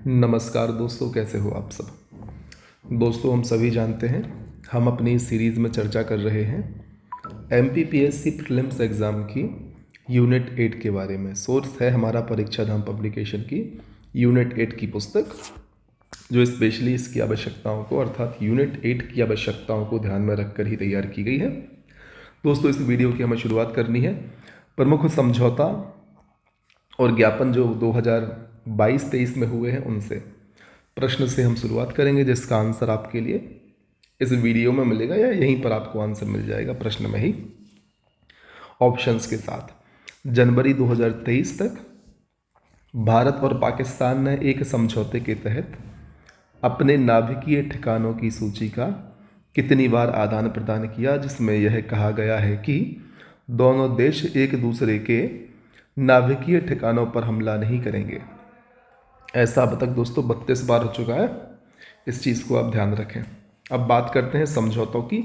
नमस्कार दोस्तों, कैसे हो आप सब। दोस्तों, हम सभी जानते हैं हम अपनी इस सीरीज़ में चर्चा कर रहे हैं MPPSC प्रीलिम्स एग्ज़ाम की यूनिट 8 के बारे में। सोर्स है हमारा परीक्षा धाम पब्लिकेशन की यूनिट 8 की पुस्तक, जो स्पेशली इसकी आवश्यकताओं को अर्थात यूनिट 8 की आवश्यकताओं को ध्यान में रखकर ही तैयार की गई है। दोस्तों, इस वीडियो की हमें शुरुआत करनी है प्रमुख समझौता और ज्ञापन जो 2022-23 में हुए हैं उनसे। प्रश्न से हम शुरुआत करेंगे, जिसका आंसर आपके लिए इस वीडियो में मिलेगा या यहीं पर आपको आंसर मिल जाएगा प्रश्न में ही ऑप्शंस के साथ। जनवरी 2023 तक भारत और पाकिस्तान ने एक समझौते के तहत अपने नाभिकीय ठिकानों की सूची का कितनी बार आदान प्रदान किया, जिसमें यह कहा गया है कि दोनों देश एक दूसरे के नाभिकीय ठिकानों पर हमला नहीं करेंगे। ऐसा अब तक दोस्तों 32 बार हो चुका है, इस चीज़ को आप ध्यान रखें। अब बात करते हैं समझौतों की,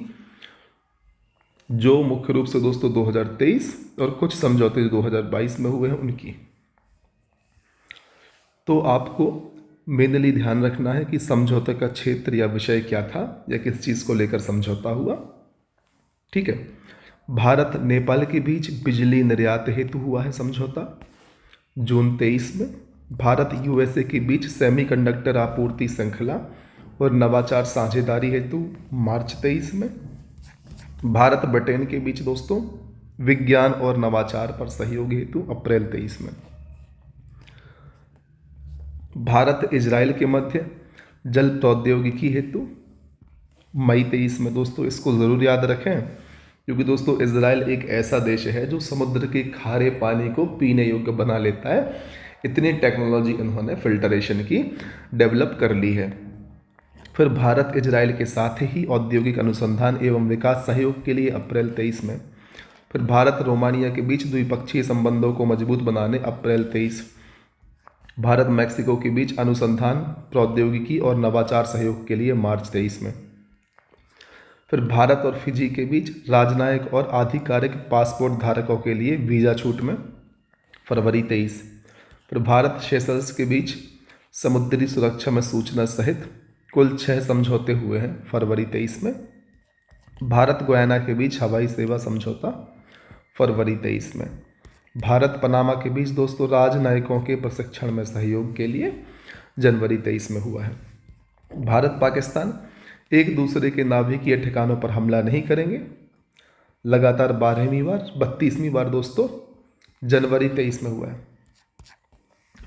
जो मुख्य रूप से दोस्तों 2023 और कुछ समझौते जो 2022 में हुए हैं उनकी। तो आपको मेनली ध्यान रखना है कि समझौते का क्षेत्र या विषय क्या था या किस चीज़ को लेकर समझौता हुआ। ठीक है, भारत नेपाल के बीच बिजली निर्यात हेतु हुआ है समझौता जून 23 में। भारत USA के बीच सेमीकंडक्टर आपूर्ति श्रृंखला और नवाचार साझेदारी हेतु मार्च 23 में। भारत ब्रिटेन के बीच दोस्तों विज्ञान और नवाचार पर सहयोग हेतु अप्रैल 23 में। भारत इजराइल के मध्य जल प्रौद्योगिकी हेतु मई 23 में। दोस्तों, इसको ज़रूर याद रखें, क्योंकि दोस्तों इजराइल एक ऐसा देश है जो समुद्र के खारे पानी को पीने योग्य बना लेता है। इतनी टेक्नोलॉजी इन्होंने फिल्टरेशन की डेवलप कर ली है। फिर भारत इजराइल के साथ ही औद्योगिक अनुसंधान एवं विकास सहयोग के लिए अप्रैल 23 में। फिर भारत रोमानिया के बीच द्विपक्षीय संबंधों को मजबूत बनाने अप्रैल 23। भारत मैक्सिको के बीच अनुसंधान प्रौद्योगिकी और नवाचार सहयोग के लिए मार्च 23 में। फिर भारत और फिजी के बीच राजनयिक और आधिकारिक पासपोर्ट धारकों के लिए वीज़ा छूट में फरवरी 23। फिर भारत सेशल्स के बीच समुद्री सुरक्षा में सूचना सहित कुल 6 समझौते हुए हैं फरवरी 23 में। भारत गुयाना के बीच हवाई सेवा समझौता फरवरी 23 में। भारत पनामा के बीच दोस्तों राजनयिकों के प्रशिक्षण में सहयोग के लिए जनवरी 23 में हुआ है। भारत पाकिस्तान एक दूसरे के नाभिकीय ठिकानों पर हमला नहीं करेंगे, लगातार 32वीं बार दोस्तों जनवरी 23 में हुआ है।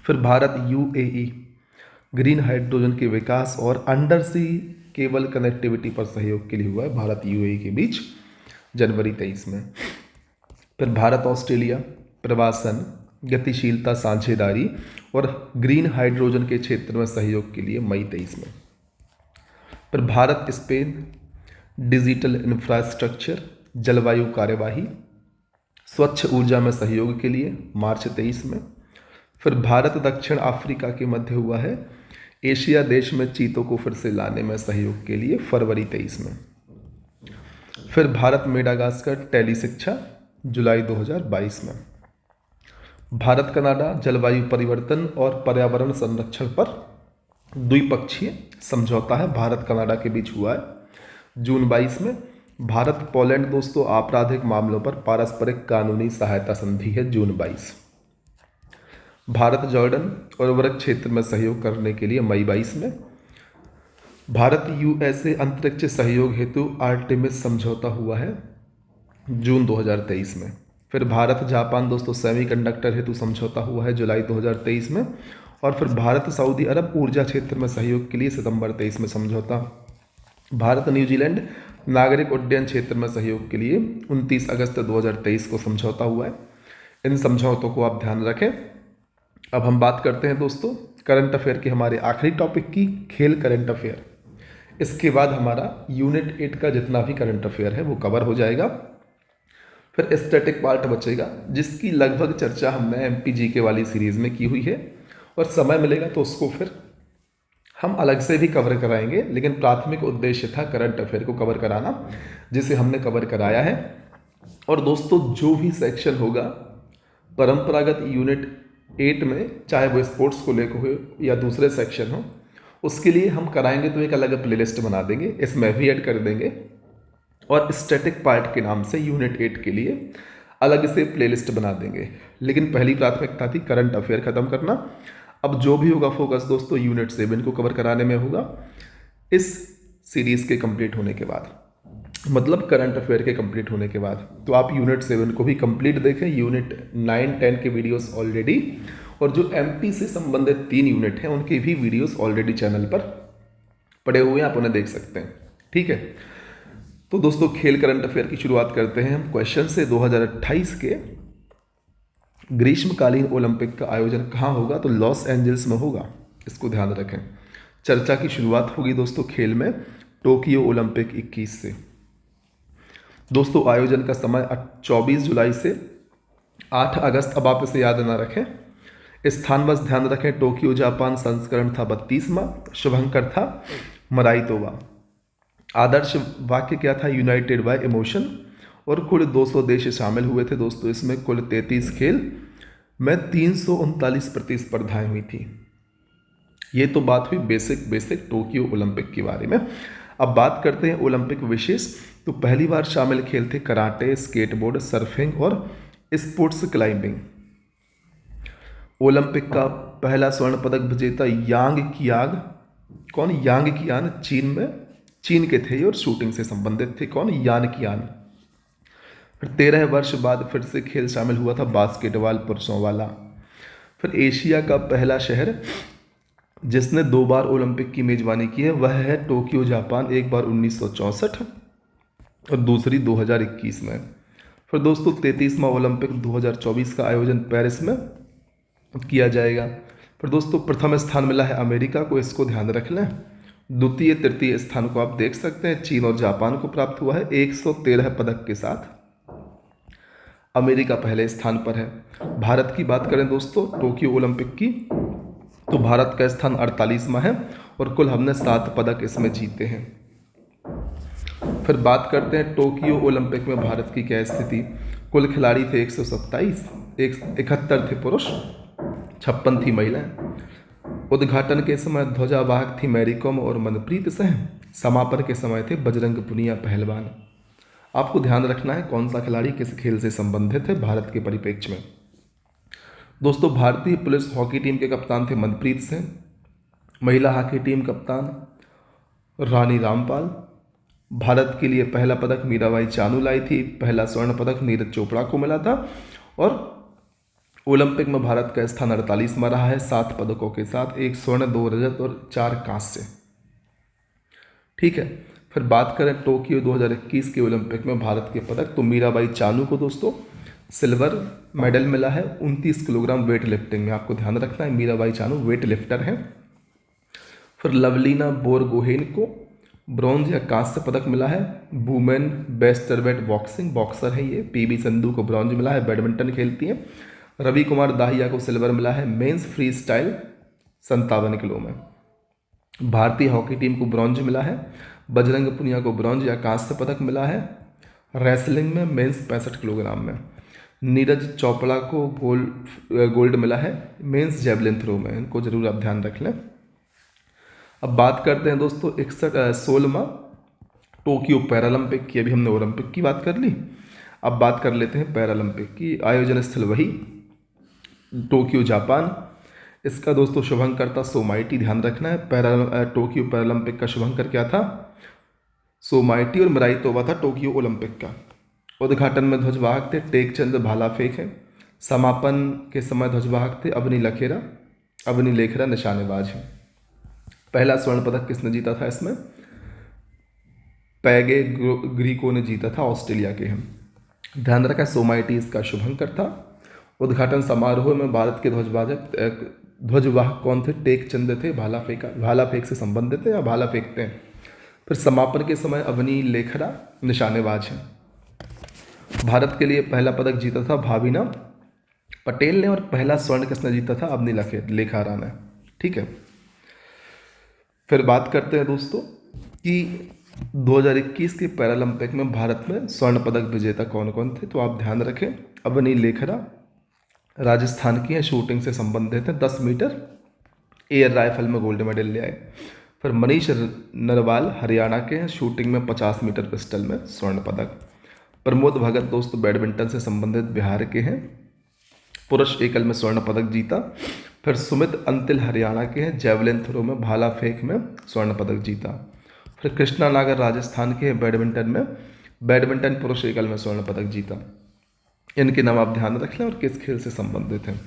फिर भारत UAE ग्रीन हाइड्रोजन के विकास और अंडर सी केबल कनेक्टिविटी पर सहयोग के लिए हुआ है भारत UAE के बीच जनवरी 23 में। फिर भारत ऑस्ट्रेलिया प्रवासन गतिशीलता साझेदारी और ग्रीन हाइड्रोजन के क्षेत्र में सहयोग के लिए मई 23 में। फिर भारत स्पेन डिजिटल इंफ्रास्ट्रक्चर जलवायु कार्यवाही स्वच्छ ऊर्जा में सहयोग के लिए मार्च 23 में। फिर भारत दक्षिण अफ्रीका के मध्य हुआ है एशिया देश में चीतों को फिर से लाने में सहयोग के लिए फरवरी 23 में। फिर भारत मेडागास्कर टेली शिक्षा जुलाई 2022 में। भारत कनाडा जलवायु परिवर्तन और पर्यावरण संरक्षण पर द्विपक्षीय समझौता है भारत कनाडा के बीच हुआ है जून 22 में। भारत पोलैंड दोस्तों आपराधिक मामलों पर पारस्परिक कानूनी सहायता संधि है जून 22। भारत जॉर्डन उर्वरक क्षेत्र में सहयोग करने के लिए मई 22 में। भारत USA अंतरिक्ष सहयोग हेतु आर्टेमिस समझौता हुआ है जून 2023 में। फिर भारत जापान दोस्तों सेमीकंडक्टर हेतु समझौता हुआ है जुलाई 2023 में। और फिर भारत सऊदी अरब ऊर्जा क्षेत्र में सहयोग के लिए सितंबर 23 में समझौता। भारत न्यूजीलैंड नागरिक उड्डयन क्षेत्र में सहयोग के लिए 29 अगस्त 2023 को समझौता हुआ है। इन समझौतों को आप ध्यान रखें। अब हम बात करते हैं दोस्तों करंट अफेयर के हमारे आखिरी टॉपिक की, खेल करंट अफेयर। इसके बाद हमारा यूनिट 8 का जितना भी करंट अफेयर है वो कवर हो जाएगा। फिर स्टैटिक पार्ट बचेगा, जिसकी लगभग चर्चा हमने MPGK वाली सीरीज में की हुई है, और समय मिलेगा तो उसको फिर हम अलग से भी कवर कराएंगे। लेकिन प्राथमिक उद्देश्य था करंट अफेयर को कवर कराना, जिसे हमने कवर कराया है। और दोस्तों जो भी सेक्शन होगा परंपरागत यूनिट 8 में, चाहे वो स्पोर्ट्स को लेकर हो या दूसरे सेक्शन हो, उसके लिए हम कराएंगे तो एक अलग प्लेलिस्ट बना देंगे, इसमें भी ऐड कर देंगे। और स्टैटिक पार्ट के नाम से यूनिट 8 के लिए अलग से प्लेलिस्ट बना देंगे। लेकिन पहली प्राथमिकता थी करंट अफेयर ख़त्म करना। अब जो भी होगा फोकस दोस्तों यूनिट 7 को कवर कराने में होगा इस सीरीज़ के कंप्लीट होने के बाद, मतलब करंट अफेयर के कंप्लीट होने के बाद। तो आप यूनिट 7 को भी कंप्लीट देखें, यूनिट 9, 10 के वीडियोस ऑलरेडी, और जो एमपी से संबंधित 3 यूनिट हैं उनके भी वीडियोस ऑलरेडी चैनल पर पड़े हुए हैं, आप उन्हें देख सकते हैं। ठीक है, तो दोस्तों खेल करंट अफेयर की शुरुआत करते हैं हम क्वेश्चन से। 2028 के ग्रीष्मकालीन ओलंपिक का आयोजन कहाँ होगा? तो लॉस एंजल्स में होगा, इसको ध्यान रखें। चर्चा की शुरुआत होगी दोस्तों खेल में टोक्यो ओलंपिक 21 से। दोस्तों आयोजन का समय 24 जुलाई से 8 अगस्त। अब आप इसे याद ना रखें, स्थान बस ध्यान रखें, टोक्यो जापान, संस्करण था 32वां, शुभंकर था मराइतोवा। आदर्श वाक्य क्या था? United bye emotion. और कुल 200 देश शामिल हुए थे दोस्तों इसमें। कुल 33 खेल में 339 प्रतिस्पर्धाएं हुई थी। ये तो बात हुई बेसिक टोक्यो ओलंपिक के बारे में। अब बात करते हैं ओलंपिक विशेष। तो पहली बार शामिल खेल थे कराटे, स्केटबोर्ड, सर्फिंग और स्पोर्ट्स क्लाइंबिंग। ओलंपिक का पहला स्वर्ण पदक विजेता यांग कियाग। कौन? यांग कियान, चीन के थे और शूटिंग से संबंधित थे। कौन? यान कियान। फिर 13 वर्ष बाद फिर से खेल शामिल हुआ था बास्केटबॉल पुरुषों वाला। फिर एशिया का पहला शहर जिसने 2 बार ओलंपिक की मेजबानी की है वह है टोक्यो जापान, एक बार 1964 और दूसरी 2021 में। फिर दोस्तों 33वां ओलंपिक 2024 का आयोजन पेरिस में किया जाएगा। फिर दोस्तों प्रथम स्थान मिला है अमेरिका को, इसको ध्यान रख लें। द्वितीय तृतीय स्थान को आप देख सकते हैं, चीन और जापान को प्राप्त हुआ है 113 पदक के साथ। अमेरिका पहले स्थान पर है। भारत की बात करें दोस्तों टोक्यो ओलंपिक की, तो भारत का स्थान 48वां है और कुल हमने 7 पदक इसमें जीते हैं। फिर बात करते हैं टोक्यो ओलंपिक में भारत की क्या स्थिति। कुल खिलाड़ी थे 127, 71 थे पुरुष, 56 थी महिलाएं। उद्घाटन के समय ध्वजावाहक थी मैरी कॉम और मनप्रीत सिंह। समापन के समय थे बजरंग पुनिया पहलवान। आपको ध्यान रखना है कौन सा खिलाड़ी किस खेल से संबंधित है भारत के परिप्रेक्ष्य में। दोस्तों भारतीय पुलिस हॉकी टीम के कप्तान थे मनप्रीत सिंह। महिला हॉकी टीम कप्तान रानी रामपाल। भारत के लिए पहला पदक मीराबाई चानू लाई थी। पहला स्वर्ण पदक नीरज चोपड़ा को मिला था और ओलंपिक में भारत का स्थान 48वां रहा है 7 पदकों के साथ, 1 स्वर्ण, 2 रजत और 4 कांस्य। ठीक है, फिर बात करें टोक्यो 2021 के ओलंपिक में भारत के पदक, तो मीराबाई चानू को दोस्तों सिल्वर मेडल मिला है 29 किलोग्राम वेट लिफ्टिंग में। आपको ध्यान रखना है मीराबाई चानू वेट लिफ्टर हैं। फिर लवलीना बोरगोहेन को ब्रॉन्ज या कांस्य पदक मिला है वुमेन वेस्टरवेट बॉक्सिंग, बॉक्सर है ये। पीवी संधू को ब्रॉन्ज मिला है, बैडमिंटन खेलती हैं। रवि कुमार दाहिया को सिल्वर मिला है मेंस फ्री स्टाइल 57 किलो में। भारतीय हॉकी टीम को ब्रॉन्ज मिला है। बजरंग पुनिया को ब्रॉन्ज या कांस्य पदक मिला है रेसलिंग में मेंस 65 किलोग्राम में। नीरज चोपड़ा को गोल्ड मिला है मेंस जेवलिन थ्रो में। इनको जरूर आप ध्यान रख लें। अब बात करते हैं दोस्तों 16वां टोक्यो पैरालंपिक की। अभी हमने ओलंपिक की बात कर ली, अब बात कर लेते हैं पैरालंपिक की। आयोजन स्थल वही टोक्यो जापान। इसका दोस्तों शुभंकर था सोमाइटी, ध्यान रखना है। टोक्यो पैरालंपिक का शुभंकर क्या था? सोमाइटी। और मराइतोवा था टोक्यो ओलंपिक का। उद्घाटन में ध्वजवाहक थे टेकचंद भाला फेंक है। समापन के समय ध्वजवाहक थे अवनी लेखरा निशानेबाज है। पहला स्वर्ण पदक किसने जीता था इसमें? पैगे ग्रीको ने जीता था, ऑस्ट्रेलिया के हैं। ध्यान रखा सोमाइटी इसका शुभंकर था। उद्घाटन समारोह में भारत के ध्वजवाहक कौन थे? टेकचंद थे। भाला फेंक से संबंधित है या भाला फेंकते हैं। फिर समापन के समय अवनी लेखरा निशानेबाज हैं। भारत के लिए पहला पदक जीता था भाविना पटेल ने और पहला स्वर्ण किसने जीता था? अवनी लेखारा ने। ठीक है, फिर बात करते हैं दोस्तों कि 2021 के पैरालंपिक में भारत में स्वर्ण पदक विजेता कौन कौन थे। तो आप ध्यान रखें अवनी लेखरा, राजस्थान की हैं, शूटिंग से संबंधित हैं, 10 मीटर एयर राइफल में गोल्ड मेडल ले आए। फिर मनीष नरवाल हरियाणा के हैं, शूटिंग में 50 मीटर पिस्टल में स्वर्ण पदक। प्रमोद भगत दोस्तों बैडमिंटन से संबंधित बिहार के हैं, पुरुष एकल में स्वर्ण पदक जीता। फिर सुमित अंतिल हरियाणा के हैं, जेवलिन थ्रो में भाला फेंक में स्वर्ण पदक जीता। फिर कृष्णा नागर राजस्थान के हैं, बैडमिंटन पुरुष एकल में स्वर्ण पदक जीता। इनके नाम आप ध्यान रख लें और किस खेल से संबंधित हैं।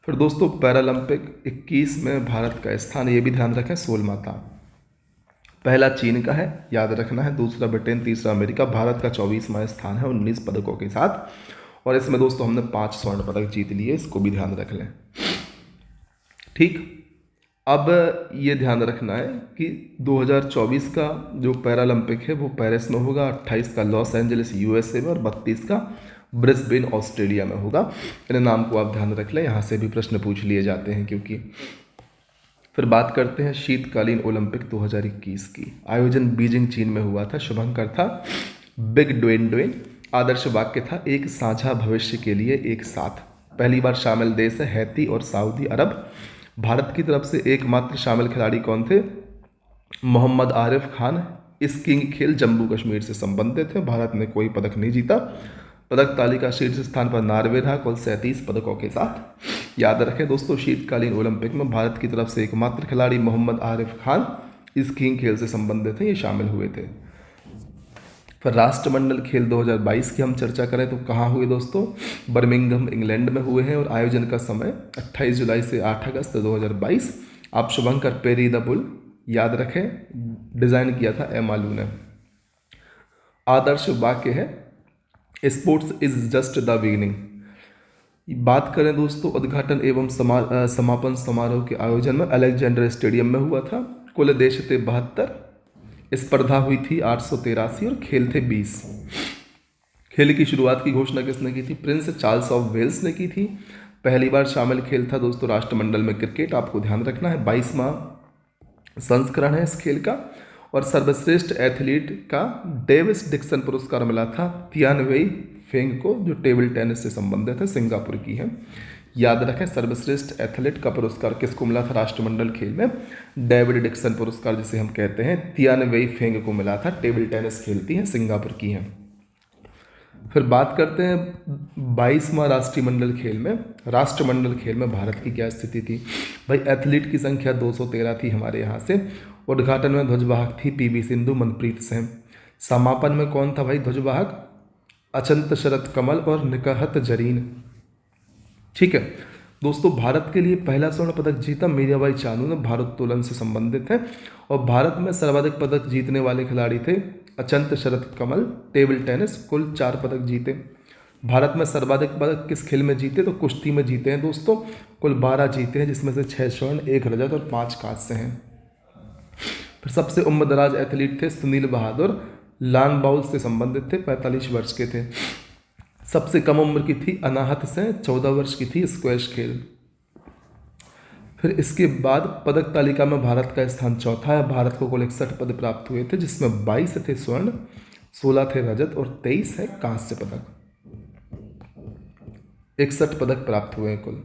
फिर दोस्तों पैरालंपिक 21 में भारत का स्थान, ये भी ध्यान रखें, 16वां था। पहला चीन का है, याद रखना है, दूसरा ब्रिटेन, तीसरा अमेरिका। भारत का 24वां स्थान है 19 पदकों के साथ, और इसमें दोस्तों हमने 5 स्वर्ण पदक जीत लिए, इसको भी ध्यान रख लें। ठीक, अब ये ध्यान रखना है कि 2024 का जो पैरालंपिक है वो पेरिस में होगा, 28 का लॉस एंजलिस यूएसए में, और 32 का ब्रिस्बेन ऑस्ट्रेलिया में होगा। इन नाम को आप ध्यान रख लें, यहाँ से भी प्रश्न पूछ लिए जाते हैं क्योंकि। फिर बात करते हैं शीतकालीन ओलंपिक 2021 की। आयोजन बीजिंग चीन में हुआ था। शुभंकर था बिग ड्वेन। आदर्श वाक्य था एक साझा भविष्य के लिए एक साथ। पहली बार शामिल देश है हैती और सऊदी अरब। भारत की तरफ से एकमात्र शामिल खिलाड़ी कौन थे? मोहम्मद आरिफ खान। स्कीइंग खेल जम्मू कश्मीर से संबंधित है। भारत ने कोई पदक नहीं जीता। पदक तालिका शीर्ष स्थान पर नॉर्वे रहा कुल 37 पदकों के साथ। याद रखें दोस्तों, शीतकालीन ओलंपिक में भारत की तरफ से एकमात्र खिलाड़ी मोहम्मद आरिफ खान स्कीइंग खेल से संबंधित हैं, ये शामिल हुए थे। फिर राष्ट्रमंडल खेल 2022 की हम चर्चा करें तो कहाँ हुए दोस्तों? बर्मिंघम इंग्लैंड में हुए हैं, और आयोजन का समय 28 जुलाई से 8 अगस्त 2022। आप शुभंकर पेरी द बुल याद रखें, डिजाइन किया था एम आलू ने। आदर्श वाक्य है sports is just the beginning. बात करें दोस्तों उद्घाटन एवं समापन समारोह के आयोजन में अलेक्जेंडर स्टेडियम में हुआ था। कुल देश थे 72, स्पर्धा हुई थी 883 और खेल थे 20। खेल की शुरुआत की घोषणा किसने की थी? प्रिंस चार्ल्स ऑफ वेल्स ने की थी। पहली बार शामिल खेल था दोस्तों राष्ट्रमंडल में क्रिकेट, आपको ध्यान रखना है। 22वां संस्करण है इस खेल का। और सर्वश्रेष्ठ एथलीट का डेविस डिक्सन पुरस्कार मिला था तियान वेई फेंग को, जो टेबल टेनिस से संबंधित है, सिंगापुर की है। याद रखें, सर्वश्रेष्ठ एथलीट का पुरस्कार किसको मिला था राष्ट्रमंडल खेल में? डेविड डिक्सन पुरस्कार जिसे हम कहते हैं, तियान वेई फेंग को मिला था। टेबल टेनिस खेलती हैं, सिंगापुर की हैं। फिर बात करते हैं 22वां राष्ट्रमंडल खेल में भारत की क्या स्थिति थी? भाई एथलीट की संख्या 213 थी हमारे यहाँ से। उद्घाटन में ध्वजवाहक थी पीवी सिंधु, मनप्रीत सिंह। समापन में कौन था भाई ध्वजवाहक? अचंत शरत कमल और निकहत जरीन। ठीक है दोस्तों, भारत के लिए पहला स्वर्ण पदक जीता मीराबाई चानू ने, भारोत्तोलन से संबंधित है। और भारत में सर्वाधिक पदक जीतने वाले खिलाड़ी थे अचंत शरत कमल, टेबल टेनिस, कुल 4 पदक जीते। भारत में सर्वाधिक पदक किस खेल में जीते? तो कुश्ती में जीते हैं दोस्तों, कुल 12 जीते हैं, जिसमें से 6 स्वर्ण, 1 रजत और 5 कांस्य हैं। फिर सबसे उम्रदराज एथलीट थे सुनील बहादुर, लान बाउल से संबंधित थे, 45 वर्ष के थे। सबसे कम उम्र की थी अनाहत से, 14 वर्ष की थी, स्क्वैश खेल। फिर इसके बाद पदक तालिका में भारत का स्थान चौथा है। भारत को कुल 61 पद प्राप्त हुए थे, जिसमें 22 थे स्वर्ण, 16 थे रजत और 23 है कांस्य पदक। 61 पदक प्राप्त हुए हैं कुल।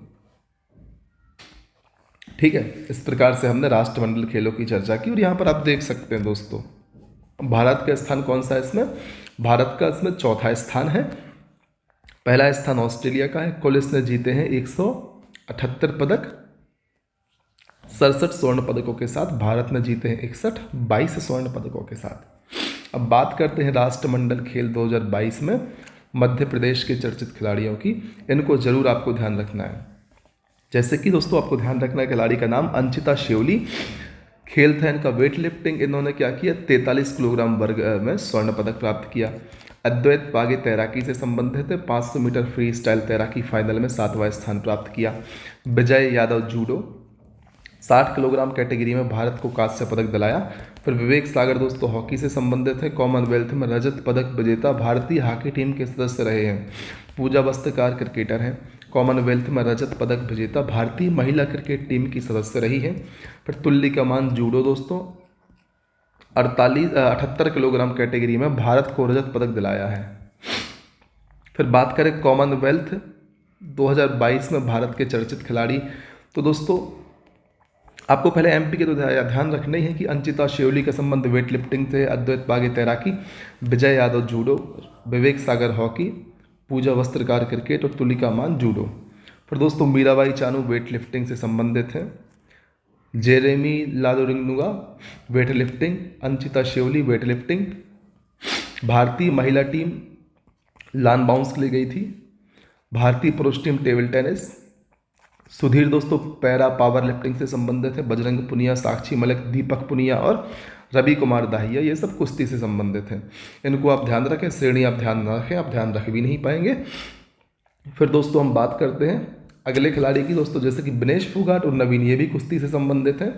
ठीक है, इस प्रकार से हमने राष्ट्रमंडल खेलों की चर्चा की। और यहाँ पर आप देख सकते हैं दोस्तों, भारत का स्थान कौन सा है इसमें? भारत का इसमें चौथा स्थान है। पहला स्थान ऑस्ट्रेलिया का है, कुल इसने जीते हैं 178 पदक, 67 स्वर्ण पदकों के साथ। भारत ने जीते हैं 61, 22 स्वर्ण पदकों के साथ। अब बात करते हैं राष्ट्रमंडल खेल 2022 में मध्य प्रदेश के चर्चित खिलाड़ियों की। इनको जरूर आपको ध्यान रखना है। जैसे कि दोस्तों आपको ध्यान रखना है, खिलाड़ी का नाम अंचिता शेवली। खेल था इनका वेट लिफ्टिंग। इन्होंने क्या किया? 43 किलोग्राम वर्ग में स्वर्ण पदक प्राप्त किया। अद्वैत पागे तैराकी से संबंधित है, 500 मीटर फ्री स्टाइल तैराकी फाइनल में 7वां स्थान प्राप्त किया। Vijay Yadav judo 60 kilogram category में भारत को कांस्य पदक दिलाया। फिर विवेक सागर दोस्तों हॉकी से संबंधित है, कॉमनवेल्थ में रजत पदक विजेता भारतीय हॉकी टीम के सदस्य रहे हैं। पूजा वस्त्रकार क्रिकेटर हैं, कॉमनवेल्थ में रजत पदक विजेता भारतीय महिला क्रिकेट टीम की सदस्य रही है। फिर तुल्य कमान जूडो दोस्तों 78 किलोग्राम कैटेगरी में भारत को रजत पदक दिलाया है। फिर बात करें कॉमनवेल्थ 2022 में भारत के चर्चित खिलाड़ी। तो दोस्तों आपको पहले एमपी के तो ध्यान रखना ही है कि अंचिता शेवली का संबंध वेट लिफ्टिंग से, अद्वैत बागे तैराकी, विजय यादव जूडो, विवेक सागर हॉकी, पूजा वस्त्रकार क्रिकेट और तुलिका मान जूडो। फिर दोस्तों मीराबाई चानू वेट लिफ्टिंग से संबंधित हैं, Jeremy लादोरिंगनुगा weight lifting, Anchita Shevli weight lifting. भारतीय महिला टीम लान बाउंस के लिए गई थी। भारतीय पुरुष टीम टेबल टेनिस। सुधीर दोस्तों पैरा पावर लिफ्टिंग से संबंधित है, बजरंग पुनिया, साक्षी मलिक, दीपक पुनिया और रवि कुमार दाहिया, ये सब कुश्ती से संबंधित हैं। इनको आप ध्यान रखें, श्रेणी आप ध्यान न रखें, आप ध्यान रख भी नहीं पाएंगे। फिर दोस्तों हम बात करते हैं अगले खिलाड़ी की दोस्तों, जैसे कि विनेश फोगाट और नवीन, ये भी कुश्ती से संबंधित हैं।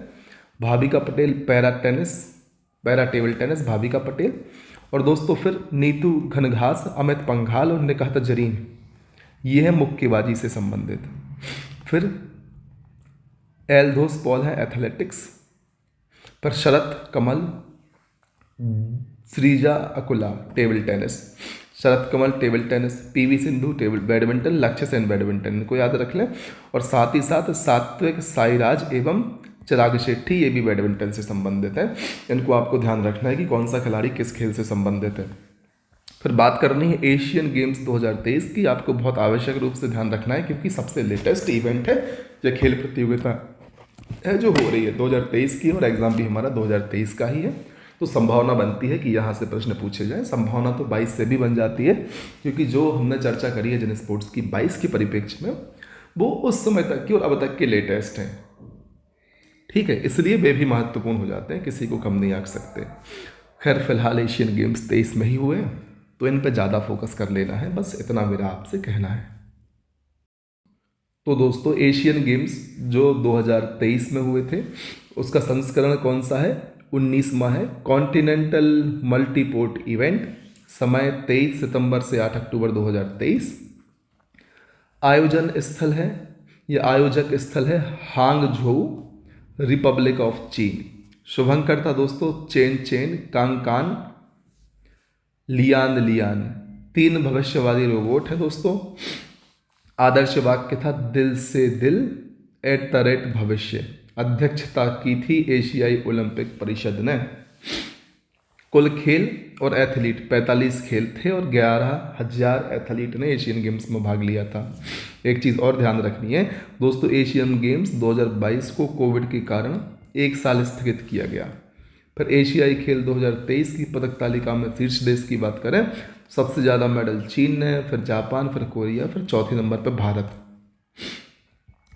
Bhavika Patel para table tennis, Bhavika Patel. और दोस्तों फिर नीतू घनघास, अमित पंघाल और निकाहत जरीन, ये है मुक्केबाजी से संबंधित। फिर एल्दोस पॉल है एथलेटिक्स। पर Sharath Kamal, Sreeja Akula table tennis, Sharath Kamal table tennis, PV Sindhu table badminton, Lakshya Sen badminton, इनको याद रख लें। और साथ ही साथ सात्विक साईराज एवं चिराग शेट्टी, ये भी बैडमिंटन से संबंधित है। इनको आपको ध्यान रखना है कि कौन सा खिलाड़ी किस खेल से संबंधित है। फिर बात करनी है एशियन गेम्स 2023 की, आपको बहुत आवश्यक रूप से ध्यान रखना है क्योंकि सबसे लेटेस्ट इवेंट है, यह खेल प्रतियोगिता है जो हो रही है 2023 की, और एग्जाम भी हमारा 2023 का ही है। तो संभावना बनती है कि यहाँ से प्रश्न पूछे जाएं। संभावना तो 22 से भी बन जाती है क्योंकि जो हमने चर्चा करी है जिन स्पोर्ट्स की 22 के परिप्रेक्ष्य में, वो उस समय तक की और अब तक के लेटेस्ट हैं। ठीक है, इसलिए वे भी महत्वपूर्ण हो जाते हैं, किसी को कम नहीं आंक सकते। खैर फिलहाल एशियन गेम्स 23 में ही हुए, तो इन पर ज़्यादा फोकस कर लेना है, बस इतना मेरा आपसे कहना है। तो दोस्तों एशियन गेम्स जो 2023 में हुए थे उसका संस्करण कौन सा है? 19वां है। कॉन्टिनेंटल मल्टीपोर्ट इवेंट, समय 23 सितंबर से 8 अक्टूबर 2023। आयोजन स्थल है या आयोजक स्थल है हांगझोउ, रिपब्लिक ऑफ चीन। शुभंकर था दोस्तों चेन कांगकान, लियान। 3 भविष्यवादी रोबोट है दोस्तों। आदर्श वाक्य था दिल से दिल @ भविष्य। अध्यक्षता की थी एशियाई ओलंपिक परिषद ने। कुल खेल और एथलीट 45 खेल थे और 11,000 एथलीट ने एशियन गेम्स में भाग लिया था। एक चीज़ और ध्यान रखनी है दोस्तों, एशियन गेम्स 2022 को कोविड के कारण 1 साल स्थगित किया गया। फिर एशियाई खेल 2023 की पदक तालिका में शीर्ष देश की बात करें, सबसे ज़्यादा मेडल चीन ने, फिर जापान, फिर कोरिया, फिर चौथे नंबर पर भारत।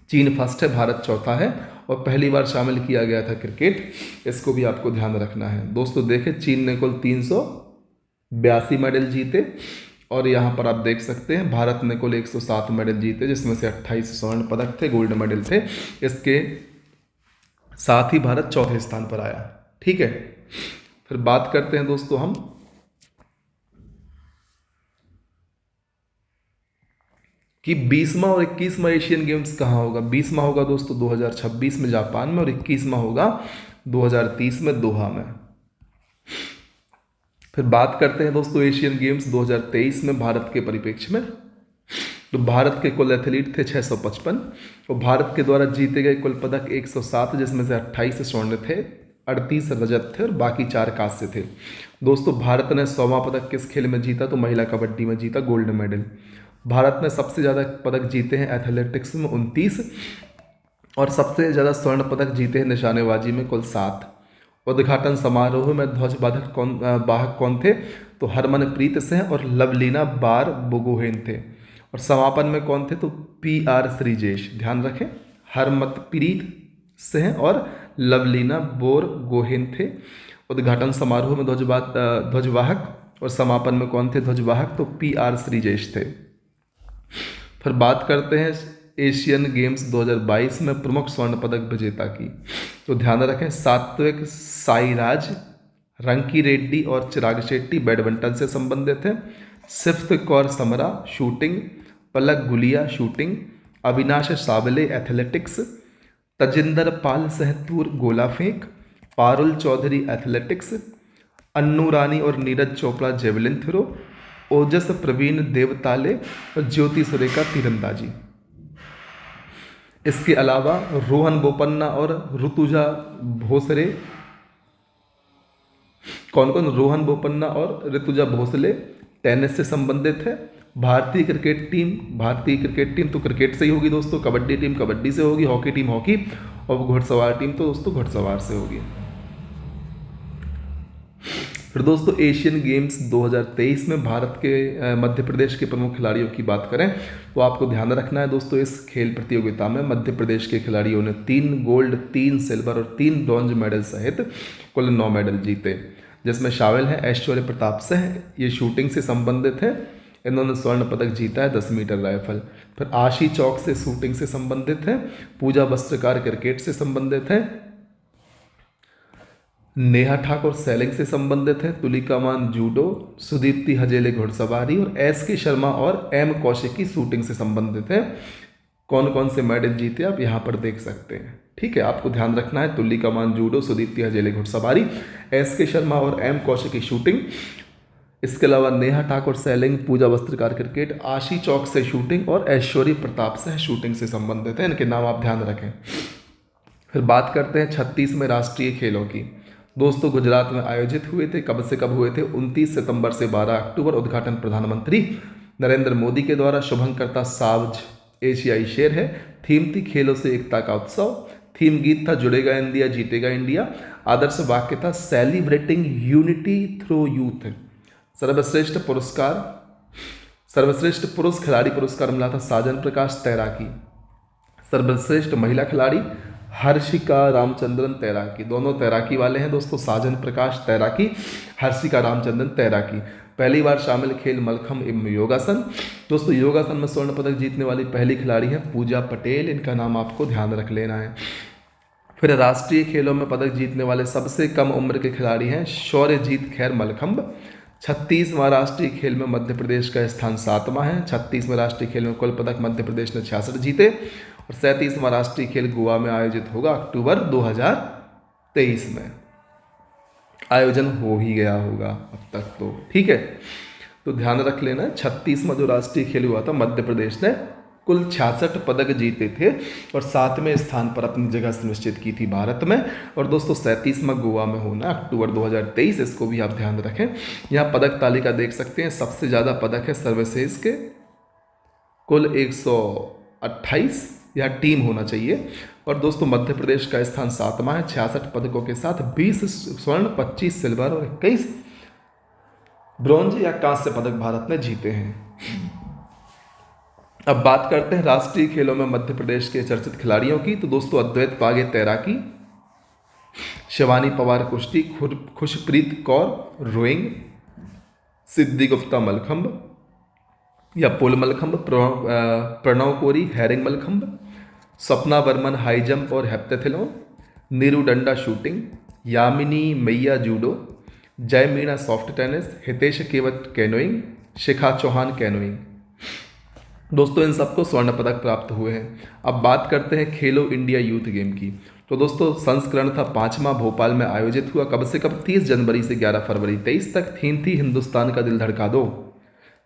चीन फर्स्ट है, भारत चौथा है, और पहली बार शामिल किया गया था क्रिकेट, इसको भी आपको ध्यान रखना है दोस्तों। देखें चीन ने कुल 382 मेडल जीते, और यहाँ पर आप देख सकते हैं भारत ने कुल 107 मेडल जीते, जिसमें से 28 स्वर्ण पदक थे, गोल्ड मेडल थे। इसके साथ ही भारत चौथे स्थान पर आया। ठीक है, फिर बात करते हैं दोस्तों हम कि 20वां और 21वां एशियन गेम्स कहाँ होगा। 20वां होगा दोस्तों 2026 में जापान में, और 21वां होगा 2030 में दोहा में। फिर बात करते हैं दोस्तों एशियन गेम्स 2023 में भारत के परिप्रेक्ष्य में। तो भारत के कुल एथलीट थे 655, और भारत के द्वारा जीते गए कुल पदक 107, जिसमें से 28 स्वर्ण थे, 38 रजत थे और बाकी 4 कांस्य थे। दोस्तों भारत ने 100वां पदक किस खेल में जीता? तो महिला कबड्डी में जीता, गोल्ड मेडल। भारत ने सबसे ज़्यादा पदक जीते हैं एथलेटिक्स में 29, और सबसे ज़्यादा स्वर्ण पदक जीते हैं निशानेबाजी में कुल 7। उद्घाटन समारोह में ध्वज वाहक कौन थे? तो हरमनप्रीत सिंह और लवलीना बार बुगोहेन थे। और समापन में कौन थे? तो PR श्रीजेश। ध्यान रखें, हरमनप्रीत सिंह और लवलीना बोर गोहेन थे उद्घाटन समारोह में ध्वजवाहक, और समापन में कौन थे ध्वजवाहक? तो PR श्रीजेश थे। फिर बात करते हैं एशियन गेम्स 2022 में प्रमुख स्वर्ण पदक विजेता की। तो ध्यान रखें सात्विक साईराज, रंकी रेड्डी और चिराग शेट्टी बैडमिंटन से संबंधित हैं। सिफ्त कौर समरा शूटिंग, पलक गुलिया शूटिंग, अविनाश सावले एथलेटिक्स, तजिंदर पाल सहतूर गोला फेंक, पारुल चौधरी एथलेटिक्स, अन्नू रानी और नीरज चोपड़ा जेवलिन थ्रो, ओजस प्रवीण देवताले और ज्योति सुरेखा तीरंदाजी। इसके अलावा रोहन बोपन्ना और ऋतुजा भोसले, कौन कौन? रोहन बोपन्ना और ऋतुजा भोसले टेनिस से संबंधित है। भारतीय क्रिकेट टीम तो क्रिकेट से ही होगी दोस्तों, कबड्डी टीम कबड्डी से होगी, हॉकी टीम हॉकी, और घुड़सवार टीम तो दोस्तों घुड़सवार से होगी। फिर दोस्तों एशियन गेम्स 2023 में भारत के मध्य प्रदेश के प्रमुख खिलाड़ियों की बात करें तो आपको ध्यान रखना है दोस्तों, इस खेल प्रतियोगिता में मध्य प्रदेश के खिलाड़ियों ने 3 गोल्ड, 3 सिल्वर और 3 ब्रॉन्ज मेडल सहित कुल 9 मेडल जीते, जिसमें शामिल है ऐश्वर्य प्रताप सिंह, ये शूटिंग से संबंधित है, इन्होंने स्वर्ण पदक जीता है 10 मीटर राइफल। फिर आशी चौक से शूटिंग से संबंधित है। पूजा वस्त्रकार क्रिकेट से संबंधित है। नेहा ठाकुर सेलिंग से संबंधित है। तुलिका मान जूडो, सुदीप्ति हजेले घुड़सवारी और एस के शर्मा और एम कौशिक की शूटिंग से संबंधित है। कौन कौन से मेडल जीते आप यहाँ पर देख सकते हैं, ठीक है। आपको ध्यान रखना है तुलिका मान जूडो, सुदीप्ति हजेले घुड़सवारी, एस के शर्मा और एम कौशिक की शूटिंग। इसके अलावा नेहा ठाकुर सेलिंग, पूजा वस्त्रकार क्रिकेट, आशी चौक से शूटिंग और ऐश्वर्य प्रताप से शूटिंग से संबंधित है। इनके नाम आप ध्यान रखें। फिर बात करते हैं 36वें राष्ट्रीय खेलों की। दोस्तों गुजरात में आयोजित हुए थे। कब से कब हुए थे? 29 सितंबर से 12 अक्टूबर। उद्घाटन प्रधानमंत्री नरेंद्र मोदी के द्वारा। शुभंकर्ता सावज एशियाई शेर है। थीम थी खेलों से एकता का उत्सव। थीम गीत था जुड़ेगा इंडिया जीतेगा इंडिया। आदर्श वाक्य था सेलिब्रेटिंग यूनिटी थ्रू यूथ। सर्वश्रेष्ठ पुरुष खिलाड़ी पुरस्कार मिला था साजन प्रकाश तैराकी। सर्वश्रेष्ठ महिला खिलाड़ी हर्षिका रामचंद्रन तैराकी। दोनों तैराकी वाले हैं दोस्तों, साजन प्रकाश तैराकी, हर्षिका रामचंद्रन तैराकी। पहली बार शामिल खेल मलखम्ब एवं योगासन। दोस्तों योगासन में स्वर्ण पदक जीतने वाली पहली खिलाड़ी है पूजा पटेल, इनका नाम आपको ध्यान रख लेना है। फिर राष्ट्रीय खेलों में पदक जीतने वाले सबसे कम उम्र के खिलाड़ी हैं शौर्यजीत खैर मलखम्ब। 36वां राष्ट्रीय खेल में मध्य प्रदेश का स्थान 7वां है। 36वें राष्ट्रीय खेल में कुल पदक मध्य प्रदेश ने 66 जीते। और 37वां राष्ट्रीय खेल गोवा में आयोजित होगा अक्टूबर 2023 में। आयोजन हो ही गया होगा अब तक तो, ठीक है। तो ध्यान रख लेना, 36वां जो राष्ट्रीय खेल हुआ था मध्य प्रदेश ने कुल 66 पदक जीते थे और 7वें स्थान पर अपनी जगह सुनिश्चित की थी भारत में। और दोस्तों 37वां गोवा में होना अक्टूबर 2023, इसको भी आप ध्यान रखें। यहाँ पदक तालिका देख सकते हैं, सबसे ज़्यादा पदक है सर्विसेज के, कुल 128, यहाँ टीम होना चाहिए। और दोस्तों मध्य प्रदेश का स्थान 7वां है 66 पदकों के साथ। 20 स्वर्ण, 25 सिल्वर और 21 ब्रॉन्ज या कांस्य पदक भारत ने जीते हैं। अब बात करते हैं राष्ट्रीय खेलों में मध्य प्रदेश के चर्चित खिलाड़ियों की। तो दोस्तों अद्वैत पागे तैराकी, शिवानी पवार कुश्ती, खुशप्रीत कौर रोइंग, सिद्धि गुप्ता मलखंब या पुल मलखंब, प्रणव कोरी हैरिंग मलखंब, सपना बर्मन हाई जंप और हेप्टेथलॉन, नीरू डंडा शूटिंग, यामिनी मैया जूडो, जय मीणा सॉफ्ट टेनिस, हितेश केवट कैनोइंग, शिखा चौहान कैनोइंग। दोस्तों इन सबको स्वर्ण पदक प्राप्त हुए हैं। अब बात करते हैं खेलो इंडिया यूथ गेम की। तो दोस्तों संस्करण था 5वां, भोपाल में आयोजित हुआ। कब से कब? 30 जनवरी से 11 फरवरी 23 तक। थीम थी हिंदुस्तान का दिल धड़का दो।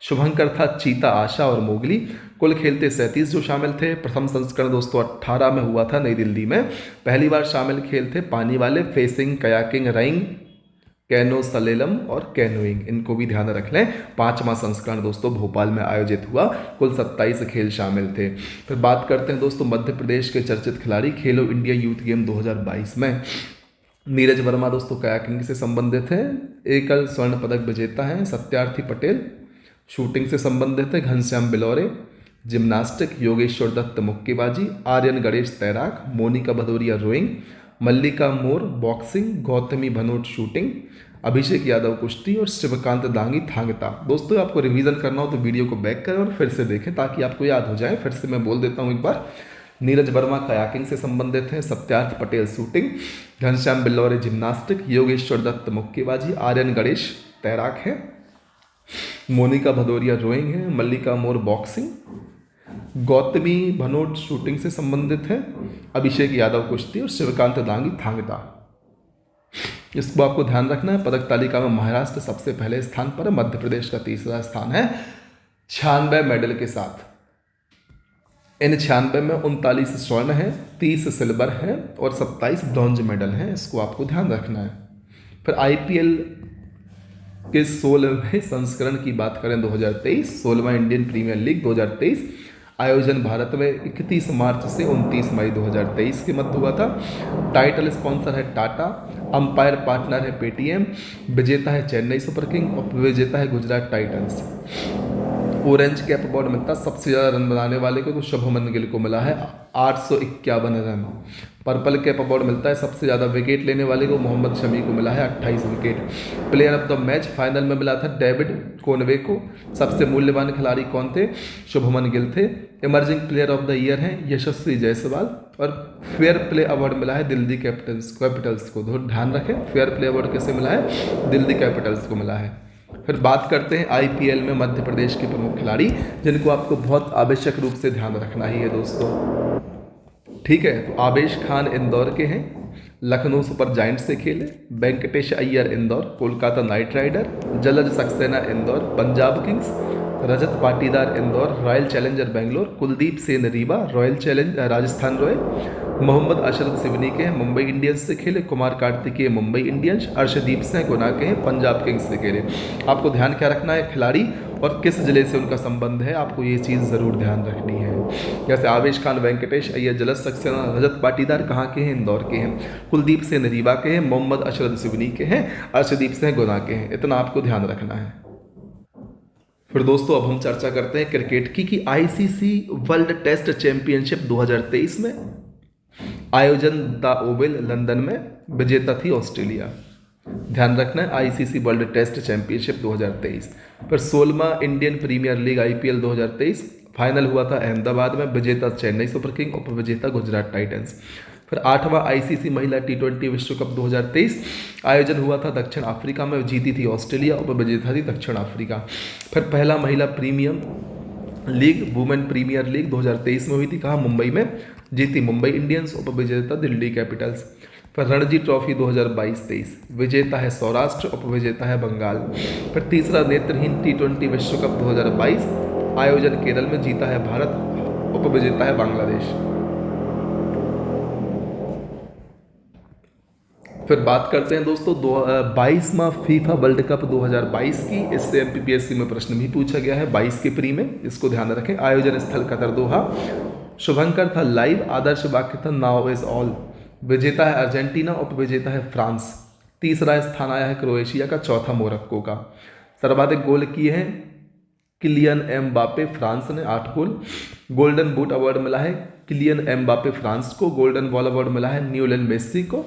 शुभंकर था चीता, आशा और मोगली। कुल खेल थे 37 जो शामिल थे। प्रथम संस्करण दोस्तों 18 में हुआ था नई दिल्ली में। पहली बार शामिल खेल थे पानी वाले, फेसिंग, कयाकिंग, राइंग, कैनो सलेलम और कैनोइंग, इनको भी ध्यान रख लें। 5वां संस्करण दोस्तों भोपाल में आयोजित हुआ। कुल 27 खेल शामिल थे। फिर बात करते हैं दोस्तों मध्य प्रदेश के चर्चित खिलाड़ी खेलो इंडिया यूथ गेम 2022 में। नीरज वर्मा दोस्तों कयाकिंग से संबंधित हैं, एकल स्वर्ण पदक विजेता हैं। सत्यार्थी पटेल शूटिंग से संबंधित है। घनश्याम बिलौरे जिम्नास्टिक, योगेश्वर दत्त मुक्केबाजी, आर्यन गणेश तैराक, मोनिका भदौरिया रोइंग, मल्लिका मोर बॉक्सिंग, गौतमी भनोट शूटिंग, अभिषेक यादव कुश्ती और शिवकांत दांगी थांगता। दोस्तों आपको रिवीजन करना हो तो वीडियो को बैक करें और फिर से देखें ताकि आपको याद हो जाए। फिर से मैं बोल देता हूँ एक बार। नीरज वर्मा कयाकिंग से संबंधित हैं। सत्यार्थ पटेल शूटिंग, घनश्याम बिल्लौरे जिम्नास्टिक, योगेश्वर दत्त मुक्केबाजी, आर्यन गणेश तैराक है, मोनिका भदौरिया रोइंग है, मल्लिका मोर बॉक्सिंग, गौतमी भनोट शूटिंग से संबंधित है, अभिषेक यादव कुश्ती और शिवकांत दांगी थांगता। इसको आपको ध्यान रखना है। पदक तालिका में महाराष्ट्र सबसे पहले स्थान पर है, मध्य प्रदेश का तीसरा स्थान है 96 मेडल के साथ। इन 96 में 39 स्वर्ण है, 30 सिल्वर है और 27 ब्रॉन्ज मेडल हैं। इसको आपको ध्यान रखना है। फिर IPL के 16वें संस्करण की बात करें 2023, 16वां इंडियन प्रीमियर लीग 2023 आयोजन भारत में 31 मार्च से 29 मई 2023 के मध्य हुआ था। टाइटल स्पॉन्सर है टाटा, अंपायर पार्टनर है पेटीएम, विजेता है चेन्नई सुपर किंग और विजेता है Gujarat Titans. Orange cap award मिलता है सबसे ज़्यादा रन बनाने वाले को, तो शुभमन गिल को मिला है 851 रन। पर्पल कैप अवार्ड मिलता है सबसे ज़्यादा विकेट लेने वाले को, मोहम्मद शमी को मिला है 28 wicket. Player of the match final में मिला था डेविड कोनवे को। सबसे मूल्यवान खिलाड़ी कौन थे? शुभमन गिल थे। Emerging player of the year हैं यशस्वी जायसवाल। और फेयर प्ले अवार्ड मिला है दिल्ली कैपिटल्स को। ध्यान रखें, फेयर प्ले अवार्ड किसे मिला है? दिल्ली कैपिटल्स को मिला है। फिर बात करते हैं IPL में मध्य प्रदेश के प्रमुख खिलाड़ी, जिनको आपको बहुत आवश्यक रूप से ध्यान रखना ही है दोस्तों। ठीक है, तो आवेश खान इंदौर के हैं, लखनऊ सुपर जायंट्स से खेले। Venkatesh Iyer Indore, Kolkata Knight Rider. Jalaj Saxena Indore, Punjab Kings. Rajat Patidar Indore, Royal Challenger Bangalore. Kuldeep Sen Rewa, Rajasthan Royal. Mohammad Ashraf Seoni के हैं, मुंबई इंडियंस से खेले। कुमार कार्तिकेय मुंबई इंडियंस। अर्शदीप सिंह गुना के हैं, पंजाब किंग्स से खेले। आपको ध्यान क्या रखना है? खिलाड़ी और किस जिले से उनका संबंध है, आपको ये चीज़ ज़रूर ध्यान रखनी है। जैसे आवेश खान वेंकटेश अय्यर जलज सक्सेना, रजत पाटीदार कहाँ के हैं? इंदौर के हैं। कुलदीप सेन रीवा के हैं, मोहम्मद अशरफ सिवनी के हैं, अर्शदीप सिंह गुना के हैं। इतना आपको ध्यान रखना है। फिर दोस्तों अब हम चर्चा करते हैं क्रिकेट की कि ICC वर्ल्ड टेस्ट चैंपियनशिप 2023 में आयोजन द ओवल लंदन में, विजेता थी ऑस्ट्रेलिया। ध्यान रखना है, ICC वर्ल्ड टेस्ट चैंपियनशिप 2023। फिर 16वां Indian Premier League IPL 2023 final हुआ था अहमदाबाद में, विजेता चेन्नई सुपर किंग और विजेता गुजरात टाइटंस। फिर 8वां ICC महिला T20 विश्व कप 2023 आयोजन हुआ था दक्षिण अफ्रीका में, जीती थी ऑस्ट्रेलिया और विजेता थी दक्षिण अफ्रीका। फिर पहला महिला premium league women premiere league 2023 में हुई थी, कहाँ? मुंबई में, जीती मुंबई इंडियंस और विजेता दिल्ली कैपिटल्स। फिर रणजी ट्रॉफी 2022-23 विजेता है सौराष्ट्र और विजेता है बंगाल। फिर तीसरा नेत्रहीन T20 विश्व कप 2022 आयोजन केरल में, जीता है भारत और विजेता है बांग्लादेश। फिर बात करते हैं दोस्तों 22वां फीफा वर्ल्ड कप 2022 की। इससे MPPSC में प्रश्न भी पूछा गया है 22 के प्री में, इसको ध्यान रखें। आयोजन स्थल कतर दोहा। शुभंकर था लाइव, आदर्श वाक्य था नाउ इज ऑल। विजेता है अर्जेंटीना और विजेता है फ्रांस। तीसरा स्थान आया है क्रोएशिया का, चौथा मोरक्को का। सर्वाधिक गोल किए हैं किलियन एम्बापे, फ्रांस ने 8 गोल। गोल्डन बूट अवार्ड मिला है किलियन एम्बापे फ्रांस को। गोल्डन बॉल अवार्ड मिला है न्यूलन मेस्सी को।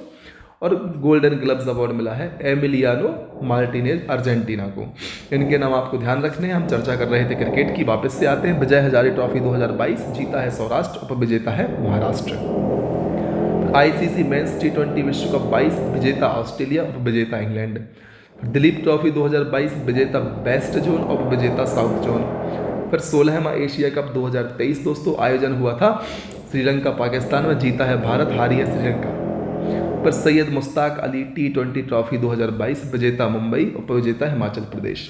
और गोल्डन ग्लव्स अवार्ड मिला है एमिलियानो मार्टिनेज अर्जेंटीना को। इनके नाम आपको ध्यान रखने हैं। हम चर्चा कर रहे थे क्रिकेट की, वापस से आते हैं। विजय हजारे ट्रॉफी 2022 जीता है सौराष्ट्र और विजेता है महाराष्ट्र। ICC मेंस T20 विश्व कप 22 विजेता ऑस्ट्रेलिया और विजेता इंग्लैंड। दिलीप ट्रॉफी 2022 विजेता वेस्ट जोन और विजेता साउथ जोन। फिर 16वां एशिया कप 2023 दोस्तों आयोजन हुआ था श्रीलंका पाकिस्तान में, जीता है भारत, हारी है श्रीलंका। पर सैयद मुश्ताक अली T20 ट्रॉफी 2022 विजेता मुंबई और विजेता हिमाचल प्रदेश।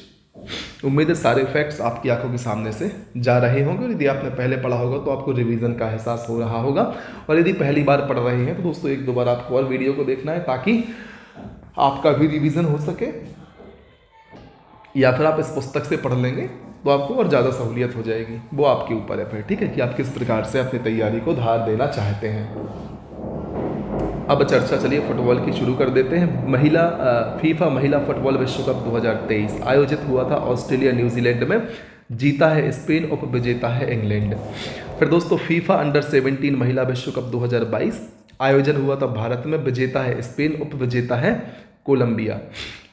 उम्मीद है सारे फैक्ट्स आपकी आंखों के सामने से जा रहे होंगे। यदि आपने पहले पढ़ा होगा तो आपको रिवीजन का एहसास हो रहा होगा, और यदि पहली बार पढ़ रहे हैं तो दोस्तों एक दो बार आपको और वीडियो को देखना है ताकि आपका भी रिवीजन हो सके, या फिर आप इस पुस्तक से पढ़ लेंगे तो आपको और ज़्यादा सहूलियत हो जाएगी। वो आपके ऊपर है फिर, ठीक है, कि आप किस प्रकार से अपनी तैयारी को धार देना चाहते हैं। अब चर्चा चलिए फुटबॉल की शुरू कर देते हैं। फीफा महिला फुटबॉल विश्व कप 2023 आयोजित हुआ था ऑस्ट्रेलिया न्यूजीलैंड में, जीता है स्पेन और विजेता है इंग्लैंड। फिर दोस्तों फीफा अंडर 17 महिला विश्व कप 2022 आयोजन हुआ था भारत में, विजेता है स्पेन और विजेता है कोलंबिया।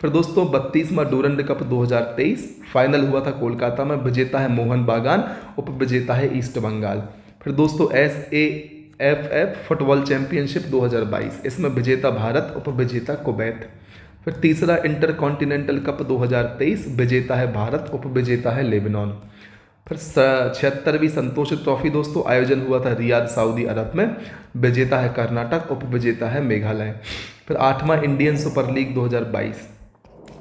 फिर दोस्तों 32वां डूरंड कप 2023 फाइनल हुआ था कोलकाता में, विजेता है मोहन बागान और विजेता है ईस्ट बंगाल। फिर दोस्तों SAFF फुटबॉल चैंपियनशिप 2022 इसमें विजेता भारत और विजेता कुवैत। फिर तीसरा इंटर कॉन्टिनेंटल कप 2023 विजेता है भारत और विजेता है लेबनान। फिर 76वीं संतोष ट्रॉफी दोस्तों आयोजन हुआ था रियाद सऊदी अरब में, विजेता है कर्नाटक और विजेता है मेघालय। फिर 8वां Indian Super League 2022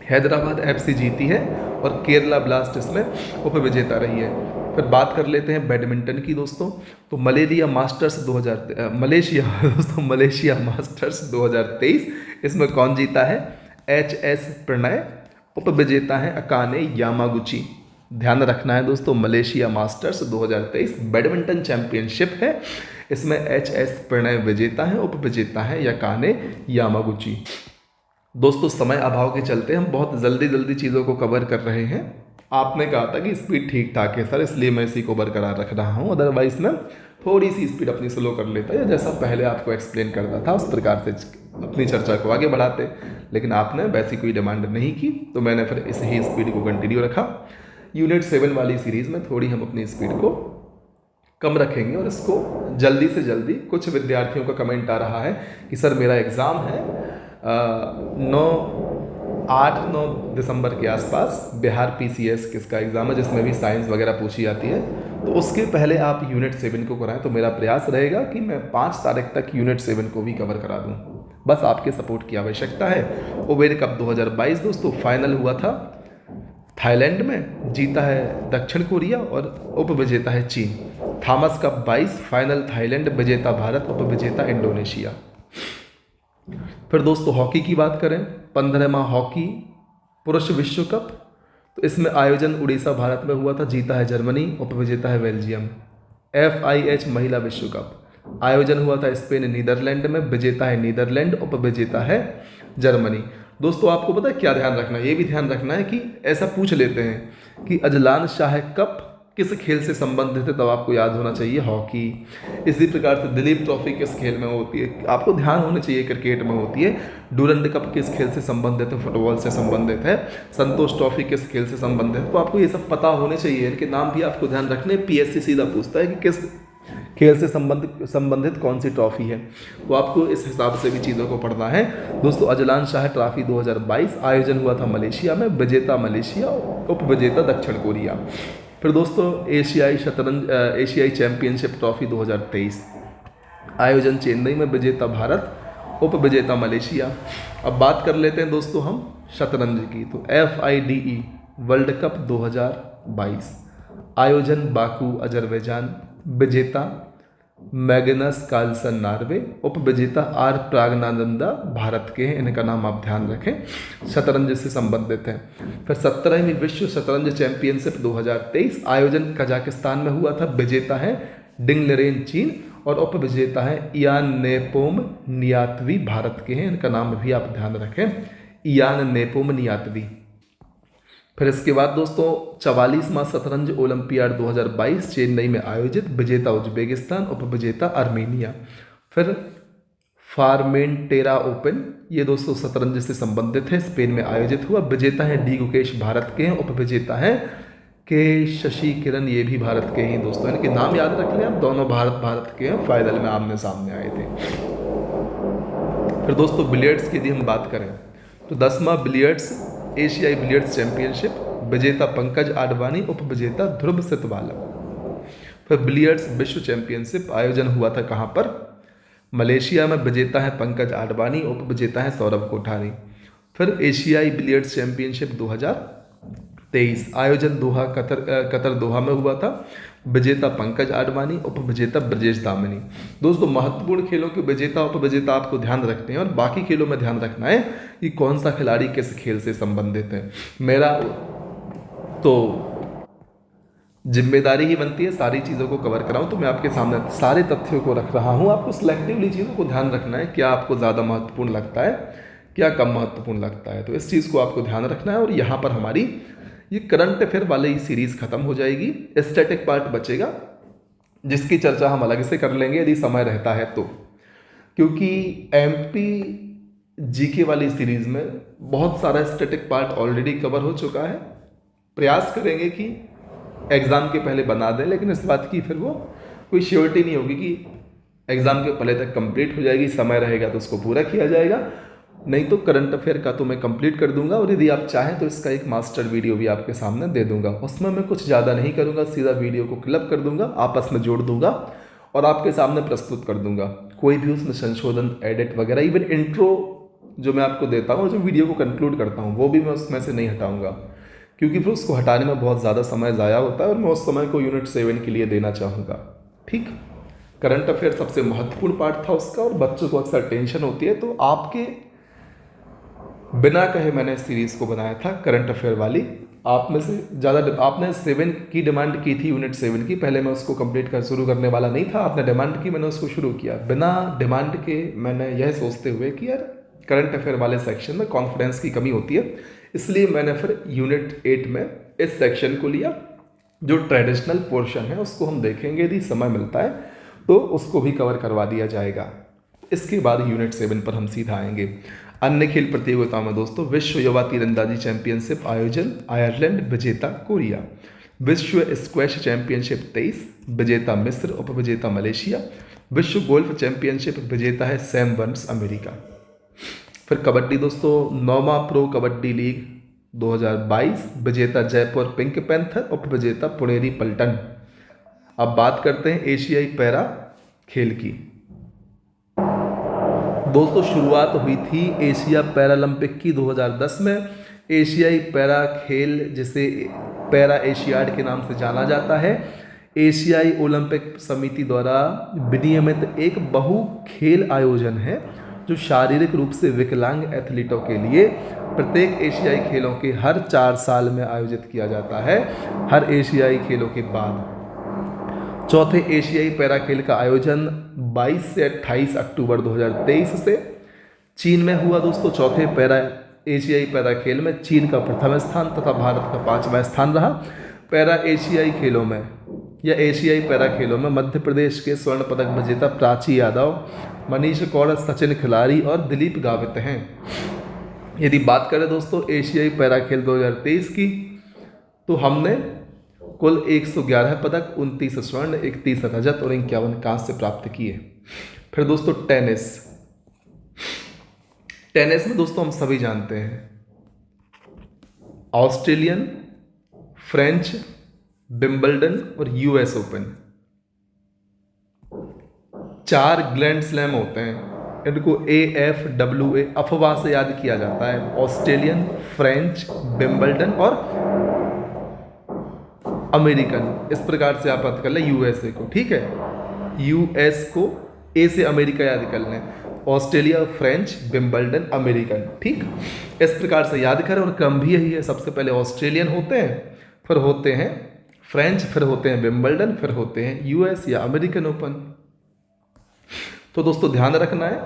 Hyderabad FC जीती है और केरला ब्लास्ट इसमें उपविजेता रही है। फिर बात कर लेते हैं बैडमिंटन की दोस्तों। तो मलेशिया मास्टर्स 2023 इसमें कौन जीता है? HS प्रणय। उपविजेता है अकाने यामागुची। ध्यान रखना है दोस्तों, मलेशिया मास्टर्स 2023 बैडमिंटन चैंपियनशिप है, इसमें HS प्रणय विजेता है, उपविजेता है अकाने यामागुची। दोस्तों समय अभाव के चलते हम बहुत जल्दी चीज़ों को कवर कर रहे हैं। आपने कहा था कि स्पीड ठीक ठाक है सर, इसलिए मैं इसी को बरकरार रख रहा हूँ, अदरवाइज मैं थोड़ी सी स्पीड अपनी स्लो कर लेता या जैसा पहले आपको एक्सप्लेन करता था उस प्रकार से अपनी चर्चा को आगे बढ़ाते, लेकिन आपने वैसी कोई डिमांड नहीं की तो मैंने फिर इस ही स्पीड को कंटिन्यू रखा। यूनिट 7 वाली सीरीज़ में थोड़ी हम अपनी स्पीड को कम रखेंगे और इसको जल्दी से जल्दी, कुछ विद्यार्थियों का कमेंट आ रहा है कि सर मेरा एग्ज़ाम है 8-9 दिसंबर के आसपास, बिहार PCS किसका एग्ज़ाम है जिसमें भी साइंस वगैरह पूछी जाती है, तो उसके पहले आप यूनिट 7 को कराएं। तो मेरा प्रयास रहेगा कि मैं 5 तारीख तक यूनिट 7 को भी कवर करा दूं, बस आपके सपोर्ट की आवश्यकता है। उबेर कप 2022 दोस्तों फाइनल हुआ था थाईलैंड में, जीता है दक्षिण कोरिया और उपविजेता है चीन। थॉमस कप 22 फाइनल थाईलैंड, विजेता भारत, उपविजेता इंडोनेशिया। फिर दोस्तों हॉकी की बात करें, 15वां हॉकी पुरुष विश्व कप, तो इसमें आयोजन उड़ीसा भारत में हुआ था, जीता है जर्मनी, उपविजेता है बेल्जियम। FIH महिला विश्व कप आयोजन हुआ था स्पेन नीदरलैंड में, विजेता है नीदरलैंड, उपविजेता है जर्मनी। दोस्तों आपको पता है क्या ध्यान रखना है? ये भी ध्यान रखना है कि ऐसा पूछ लेते हैं कि अजलान शाह कप किस खेल से संबंधित है, तब आपको याद होना चाहिए हॉकी। इसी प्रकार से दिलीप ट्रॉफी किस खेल में होती है, आपको ध्यान होना चाहिए क्रिकेट में होती है। डूरंड कप किस खेल से संबंधित है, फुटबॉल से संबंधित है। संतोष ट्रॉफी किस खेल से संबंधित है, तो आपको ये सब पता होने चाहिए, इनके नाम भी आपको ध्यान रखने। PSC सीधा पूछता है कि किस खेल से संबंधित कौन सी ट्रॉफी है, तो आपको इस हिसाब से भी चीज़ों को पढ़ना है। दोस्तों अजलान शाह ट्रॉफी 2022 आयोजन हुआ था मलेशिया में, विजेता मलेशिया, उपविजेता दक्षिण कोरिया। फिर दोस्तों एशियाई चैंपियनशिप ट्रॉफी 2023 आयोजन चेन्नई में, विजेता भारत, उपविजेता मलेशिया। अब बात कर लेते हैं दोस्तों हम शतरंज की। तो FIDE वर्ल्ड कप 2022 आयोजन बाकू अजरबैजान, विजेता मैग्नस कार्लसन नॉर्वे, उपविजेता R प्रागनानंदा भारत के हैं, इनका नाम आप ध्यान रखें, शतरंज से संबंधित है। फिर 17वीं विश्व शतरंज चैंपियनशिप 2023 आयोजन कजाकिस्तान में हुआ था, विजेता है डिंग लिरेन चीन और उपविजेता है इयान नेपोम नियातवी भारत के हैं, इनका नाम भी आप ध्यान रखें, इयान नेपोम नियातवी। फिर इसके बाद दोस्तों 44वां शतरंज ओलंपियाड 2022 चेन्नई में आयोजित, विजेता उज्बेकिस्तान, उपविजेता आर्मेनिया। फिर फार्मेंटेरा ओपन, ये दोस्तों शतरंज से संबंधित है, स्पेन में आयोजित हुआ, विजेता है डी गुकेश भारत के हैं, उपविजेता है के शशि किरण, ये भी भारत के ही दोस्तों, इनके नाम याद रख लें आप, दोनों भारत के हैं, फाइनल में आमने सामने आए थे। फिर दोस्तों बिलियर्ड्स की यदि हम बात करें तो 10वां एशियाई बिलियर्ड्स चैंपियनशिप, विजेता पंकज आडवाणी, उपविजेता ध्रुव सितवाला। फिर बिलियर्ड्स विश्व चैंपियनशिप आयोजन हुआ था कहाँ पर? मलेशिया में, विजेता है पंकज आडवाणी, उपविजेता है सौरभ कोठारी। फिर एशियाई बिलियर्ड्स चैंपियनशिप 2023 आयोजन दोहा कतर दोहा में हुआ था, विजेता पंकज आडवाणी, उपविजेता ब्रजेश दामिनी। दोस्तों महत्वपूर्ण खेलों के विजेता उपविजेता आपको ध्यान रखते हैं और बाकी खेलों में ध्यान रखना है कि कौन सा खिलाड़ी किस खेल से संबंधित है। मेरा तो जिम्मेदारी ही बनती है सारी चीज़ों को कवर कराऊं, तो मैं आपके सामने सारे तथ्यों को रख रहा हूं। आपको सिलेक्टिवली चीज़ों को ध्यान रखना है, क्या आपको ज़्यादा महत्वपूर्ण लगता है, क्या कम महत्वपूर्ण लगता है, तो इस चीज़ को आपको ध्यान रखना है। और यहाँ पर हमारी ये करंट अफेयर वाली सीरीज़ खत्म हो जाएगी, स्टैटिक पार्ट बचेगा जिसकी चर्चा हम अलग से कर लेंगे यदि समय रहता है तो, क्योंकि MP GK वाली सीरीज़ में बहुत सारा स्टैटिक पार्ट ऑलरेडी कवर हो चुका है। प्रयास करेंगे कि एग्ज़ाम के पहले बना दें, लेकिन इस बात की फिर वो कोई श्योरिटी नहीं होगी कि एग्ज़ाम के पहले तक कंप्लीट हो जाएगी। समय रहेगा तो उसको पूरा किया जाएगा, नहीं तो करंट अफेयर का तो मैं कंप्लीट कर दूंगा, और यदि आप चाहें तो इसका एक मास्टर वीडियो भी आपके सामने दे दूंगा। उसमें मैं कुछ ज़्यादा नहीं करूंगा, सीधा वीडियो को क्लिप कर दूंगा, आपस में जोड़ दूंगा और आपके सामने प्रस्तुत कर दूंगा। कोई भी उसमें संशोधन, एडिट वगैरह, इवन इंट्रो जो मैं आपको देता हूँ, जो वीडियो को कंक्लूड करता हूँ, वो भी मैं उसमें से नहीं हटाऊँगा, क्योंकि फिर उसको हटाने में बहुत ज़्यादा समय ज़ाया होता है और मैं उस समय को यूनिट 7 के लिए देना चाहूँगा। ठीक, करंट अफेयर सबसे महत्वपूर्ण पार्ट था उसका, और बच्चों को अक्सर टेंशन होती है, तो आपके बिना कहे मैंने सीरीज़ को बनाया था करंट अफेयर वाली। आप में से ज़्यादा आपने 7 की डिमांड की थी, यूनिट 7 की। पहले मैं उसको कंप्लीट कर शुरू करने वाला नहीं था, आपने डिमांड की, मैंने उसको शुरू किया। बिना डिमांड के मैंने यह सोचते हुए कि यार करंट अफेयर वाले सेक्शन में कॉन्फिडेंस की कमी होती है, इसलिए मैंने फिर यूनिट 8 में इस सेक्शन को लिया। जो ट्रेडिशनल पोर्शन है उसको हम देखेंगे, यदि समय मिलता है तो उसको भी कवर करवा दिया जाएगा। इसके बाद यूनिट 7 पर हम सीधा आएंगे। अन्य खेल प्रतियोगिताओं में दोस्तों, विश्व युवा तीरंदाजी चैंपियनशिप आयोजन आयरलैंड, विजेता कोरिया। विश्व स्क्वैश चैंपियनशिप 23, विजेता मिस्र, उपविजेता मलेशिया। विश्व गोल्फ चैंपियनशिप विजेता है सैम वंस, अमेरिका। फिर कबड्डी दोस्तों, 9वां प्रो कबड्डी लीग 2022, विजेता जयपुर पिंक पैंथर, उपविजेता पुणेरी पल्टन। अब बात करते हैं एशियाई पैरा खेल की। दोस्तों शुरुआत हुई थी एशिया पैरालंपिक की 2010 में। एशियाई पैरा खेल, जिसे पैरा एशियाड के नाम से जाना जाता है, एशियाई ओलंपिक समिति द्वारा विनियमित एक बहु खेल आयोजन है जो शारीरिक रूप से विकलांग एथलीटों के लिए प्रत्येक एशियाई खेलों के हर 4 साल में आयोजित किया जाता है। हर एशियाई खेलों के बाद चौथे एशियाई पैरा खेल का आयोजन 22 से 28 अक्टूबर 2023 से चीन में हुआ। दोस्तों चौथे एशियाई पैरा खेल में चीन का प्रथम स्थान तथा भारत का 5वां स्थान रहा। पैरा एशियाई खेलों में या एशियाई पैरा खेलों में मध्य प्रदेश के स्वर्ण पदक विजेता प्राची यादव, मनीष कौर, सचिन खिलाड़ी और दिलीप गावित हैं। यदि बात करें दोस्तों एशियाई पैरा खेल 2023 की, तो हमने कुल 111 पदक, 29 स्वर्ण, 31 रजत और 51 कांस्य प्राप्त किए। फिर दोस्तों टेनिस में दोस्तों हम सभी जानते हैं ऑस्ट्रेलियन, फ्रेंच, विंबलडन और यूएस ओपन 4 ग्रैंड स्लैम होते हैं। इनको AFWA अफवाह से याद किया जाता है। ऑस्ट्रेलियन, फ्रेंच, विंबलडन और अमेरिकन, इस प्रकार से आप याद कर लें यूएसए को। ठीक है, यूएस को ए से अमेरिका याद कर लें, ऑस्ट्रेलिया, फ्रेंच, विंबलडन, अमेरिकन। ठीक, इस प्रकार से याद करें और क्रम भी यही है। सबसे पहले ऑस्ट्रेलियन होते हैं, फिर होते हैं फ्रेंच, फिर होते हैं विंबलडन, फिर होते हैं यूएस या अमेरिकन ओपन। तो दोस्तों ध्यान रखना है,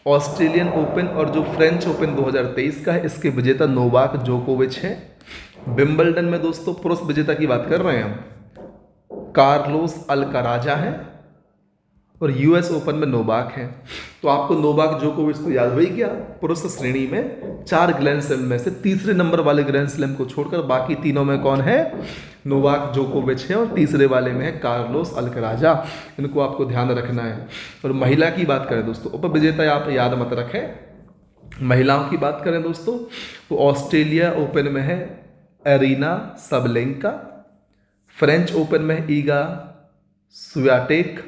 ऑस्ट्रेलियन ओपन और जो फ्रेंच ओपन 2023 का है, इसके विजेता नोवाक जोकोविच हैं। विंबलडन में दोस्तों पुरुष विजेता की बात कर रहे हैं हम, कार्लोस अल्काराजा हैं और यूएस ओपन में नोवाक हैं। तो आपको नोवाक जोकोविच तो याद हो ही गया। पुरुष श्रेणी में 4 ग्रैंड स्लैम में से तीसरे नंबर वाले ग्रैंड स्लैम को छोड़कर बाकी तीनों में कौन है? नोवाक जोकोविच है, और तीसरे वाले में है कार्लोस अल्काराजा। इनको आपको ध्यान रखना है। और महिला की बात करें दोस्तों, उपविजेता आप याद मत रखें। महिलाओं की बात करें दोस्तों, तो ऑस्ट्रेलिया ओपन में है एरिना सबलेंका, फ्रेंच ओपन में ईगा स्वियाटेक,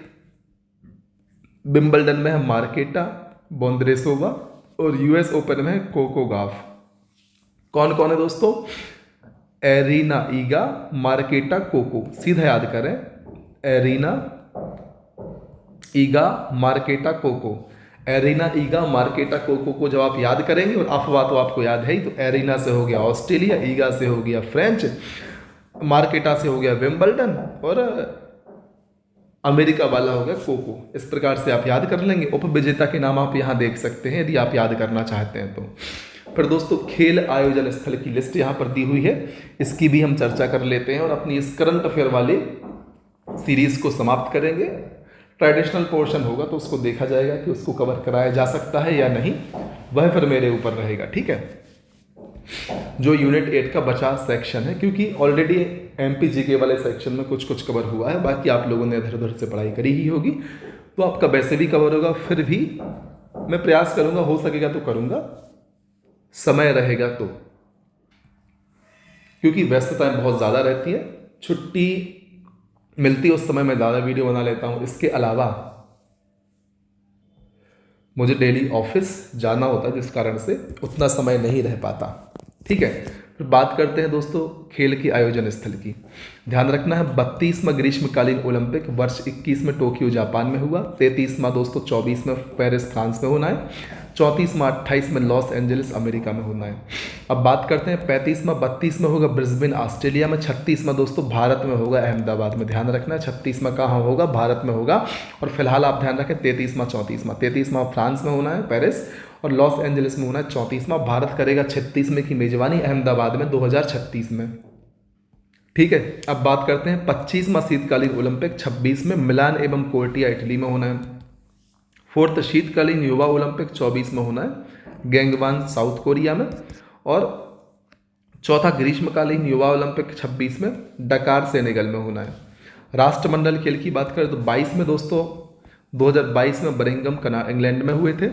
विंबलडन में है मार्केटा बोंद्रेसोवा और यूएस ओपन में है कोको गाफ। कौन कौन है दोस्तों? Aryna, Iga, Marketa, Coco. सीधा याद करें, Aryna, Iga, Marketa, Coco. Aryna, Iga, Marketa, Coco को जब आप याद करेंगे, और अफवाह तो आपको याद है ही, तो एरिना से हो गया ऑस्ट्रेलिया, ईगा से हो गया फ्रेंच, मार्केटा से हो गया विंबलडन और अमेरिका वाला हो गया कोको। इस प्रकार से आप याद कर लेंगे। उपविजेता के नाम आप यहाँ देख सकते हैं यदि आप याद करना चाहते हैं तो। फिर दोस्तों खेल आयोजन स्थल की लिस्ट यहाँ पर दी हुई है, इसकी भी हम चर्चा कर लेते हैं और अपनी इस करंट अफेयर वाली सीरीज को समाप्त करेंगे। ट्रेडिशनल पोर्शन होगा तो उसको देखा जाएगा कि उसको कवर कराया जा सकता है या नहीं, वह फिर मेरे ऊपर रहेगा। ठीक है, जो यूनिट 8 का बचा सेक्शन है, क्योंकि ऑलरेडी MPGK वाले सेक्शन में कुछ कुछ कवर हुआ है, बाकी आप लोगों ने इधर उधर से पढ़ाई करी ही होगी, तो आपका वैसे भी कवर होगा। फिर भी मैं प्रयास करूंगा, हो सकेगा तो करूंगा, समय रहेगा तो, क्योंकि व्यस्तताएं बहुत ज़्यादा रहती है। छुट्टी मिलती है उस समय मैं ज़्यादा वीडियो बना लेता हूं। इसके अलावा मुझे डेली ऑफिस जाना होता है जिस कारण से उतना समय नहीं रह पाता। ठीक है, फिर बात करते हैं दोस्तों खेल के आयोजन स्थल की। ध्यान रखना है 32वां ग्रीष्मकालीन ओलंपिक वर्ष 21 में टोक्यो जापान में हुआ, 33वां दोस्तों 24 में पेरिस फ्रांस में होना है, 34वां 28 में लॉस एंजलिस अमेरिका में होना है। अब बात करते हैं 35वां 32 में होगा ब्रिस्बेन ऑस्ट्रेलिया में, 36वां दोस्तों भारत में होगा अहमदाबाद में। ध्यान रखना है 36वां कहाँ होगा, भारत में होगा। और फिलहाल आप ध्यान रखें 33वां 34वां, 33वां फ्रांस में होना है पेरिस, और लॉस एंजलिस में होना है 34वां। भारत करेगा 36वें की मेजबानी अहमदाबाद में 2036 में। ठीक है, अब बात करते हैं 25वां शीतकालीन ओलंपिक 26 में मिलान एवं कोर्टिया इटली में होना है। 4th शीतकालीन युवा ओलंपिक 24 में होना है गैंगवान साउथ कोरिया में। और 4था ग्रीष्मकालीन युवा ओलंपिक 26 में डकार सेनेगल में होना है। राष्ट्रमंडल खेल की बात करें तो 22 में दोस्तों 2022 में बर्मिंघम इंग्लैंड में हुए थे,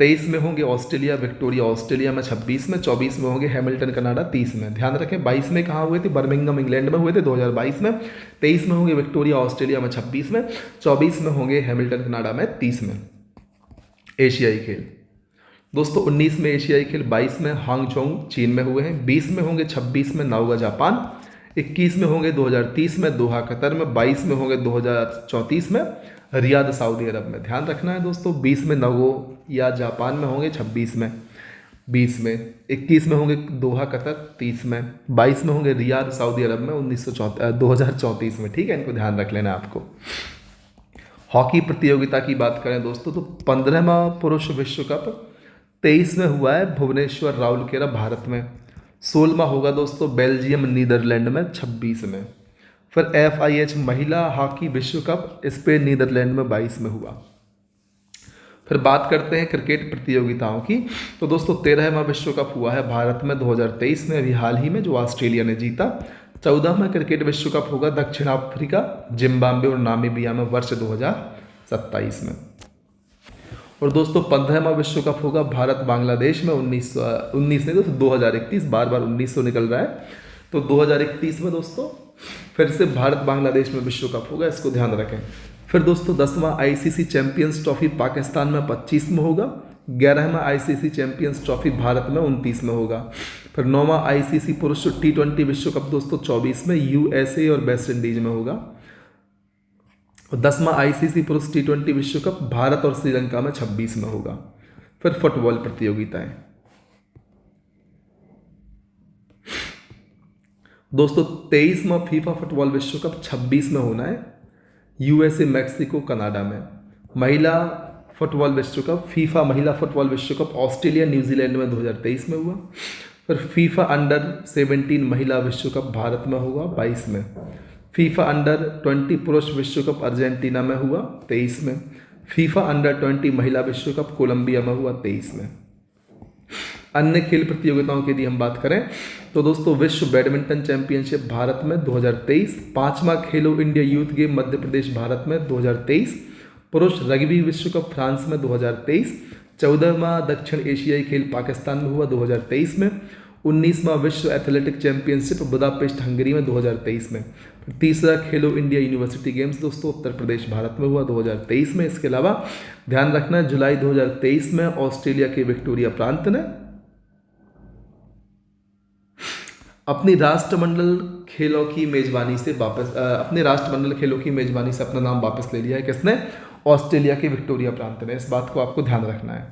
23 में होंगे ऑस्ट्रेलिया विक्टोरिया ऑस्ट्रेलिया में, 26 में, 24 में होंगे हैमिल्टन कनाडा, 30 में। ध्यान रखें 22 में कहाँ हुए थे, बर्मिंघम इंग्लैंड में हुए थे 2022 में, 23 में होंगे विक्टोरिया ऑस्ट्रेलिया में, 26 में, 24 में होंगे हैमिल्टन कनाडा में, 30 में। एशियाई खेल दोस्तों 19 में एशियाई खेल 22 में हांगझोंग चीन में हुए हैं, 20 में होंगे 26 में नाओगा जापान, 21 में होंगे 2030 में दोहा कतर में, 22 में होंगे 2034 में रियाद सऊदी अरब में। ध्यान रखना है दोस्तों 20 में नागोया जापान में होंगे, 26 में, 20 में, 21 में होंगे दोहा कतर, 30 में, 22 में होंगे रियाद सऊदी अरब में 2034 में। ठीक है, इनको ध्यान रख लेना आपको। हॉकी प्रतियोगिता की बात करें दोस्तों तो 15वां पुरुष विश्व कप 23 में हुआ है भुवनेश्वर राउरकेला भारत में, 16वां होगा दोस्तों बेल्जियम नीदरलैंड में 26 में। फिर FIH महिला हॉकी विश्व कप स्पेन नीदरलैंड में 22 में हुआ। फिर बात करते हैं क्रिकेट प्रतियोगिताओं की तो दोस्तों 13वां विश्व कप हुआ है भारत में 2023 में, अभी हाल ही में, जो ऑस्ट्रेलिया ने जीता। 14वां क्रिकेट विश्व कप होगा दक्षिण अफ्रीका, जिम्बाब्वे और नामीबिया में वर्ष 2027 में। और दोस्तों 15वां विश्व कप होगा भारत बांग्लादेश में 19 नहीं दोस्तों 2031, बार बार 1900 निकल रहा है, तो 2031 में दोस्तों फिर से भारत बांग्लादेश में विश्व कप होगा, इसको ध्यान रखें। फिर दोस्तों 10वां ICC चैंपियंस ट्रॉफी पाकिस्तान में 25 में होगा, 11वां ICC चैंपियंस ट्रॉफी भारत में 29 में होगा। फिर 9वां ICC पुरुष T20 विश्व कप दोस्तों 24 में USA और वेस्ट इंडीज में होगा। और 10वां ICC पुरुष T20 विश्व कप भारत और श्रीलंका में 26 में होगा। फिर फुटबॉल प्रतियोगिताएं दोस्तों 23वां फीफा फुटबॉल विश्व कप 26 में होना है USA मैक्सिको कनाडा में। महिला फुटबॉल विश्व कप फीफा महिला फुटबॉल विश्व कप ऑस्ट्रेलिया न्यूजीलैंड में 2023 में हुआ। फिर फीफा अंडर 17 महिला विश्व कप भारत में होगा 22 में। फीफा अंडर 20 पुरुष विश्व कप अर्जेंटीना में हुआ 23 में। फीफा अंडर 20 महिला विश्व कप कोलंबिया में हुआ 23 में। अन्य खेल प्रतियोगिताओं की यदि हम बात करें तो दोस्तों विश्व बैडमिंटन चैंपियनशिप भारत में 2023, 5वां खेलो India youth game Madhya Pradesh Bharat में 2023, पुरुष रग्बी विश्व कप फ्रांस में 2023, 14वां दक्षिण एशियाई खेल पाकिस्तान में हुआ 2023 में, 19वां विश्व एथलेटिक चैंपियनशिप बुदापेस्ट हंगरी में 2023 में। तीसरा खेलो इंडिया यूनिवर्सिटी गेम्स दोस्तों उत्तर प्रदेश भारत में हुआ 2023 में। इसके अलावा ध्यान रखना जुलाई 2023 में ऑस्ट्रेलिया के विक्टोरिया प्रांत ने अपनी राष्ट्रमंडल खेलों की मेजबानी से अपना नाम वापस ले लिया है। किसने? ऑस्ट्रेलिया के विक्टोरिया प्रांत ने। इस बात को आपको ध्यान रखना है।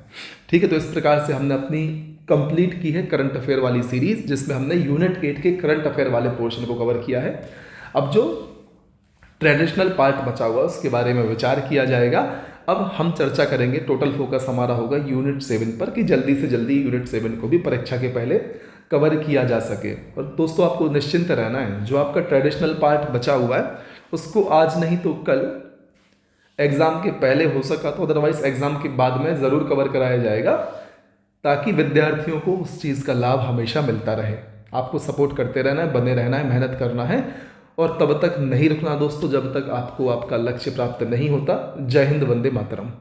ठीक है, तो इस प्रकार से हमने अपनी कंप्लीट की है करंट अफेयर वाली सीरीज, जिसमें हमने यूनिट 8 के करंट अफेयर वाले पोर्शन को कवर किया है। अब जो ट्रेडिशनल पार्ट बचा हुआ उसके बारे में विचार किया जाएगा। अब हम चर्चा करेंगे, टोटल फोकस हमारा होगा यूनिट 7 पर कि जल्दी से जल्दी यूनिट 7 को भी परीक्षा के पहले कवर किया जा सके। और दोस्तों आपको निश्चिंत रहना है, जो आपका ट्रेडिशनल पार्ट बचा हुआ है उसको आज नहीं तो कल एग्ज़ाम के पहले हो सका तो अदरवाइज एग्ज़ाम के बाद में ज़रूर कवर कराया जाएगा, ताकि विद्यार्थियों को उस चीज़ का लाभ हमेशा मिलता रहे। आपको सपोर्ट करते रहना है, बने रहना है, मेहनत करना है और तब तक नहीं रुकना दोस्तों जब तक आपको आपका लक्ष्य प्राप्त नहीं होता। जय हिंद, वंदे मातरम।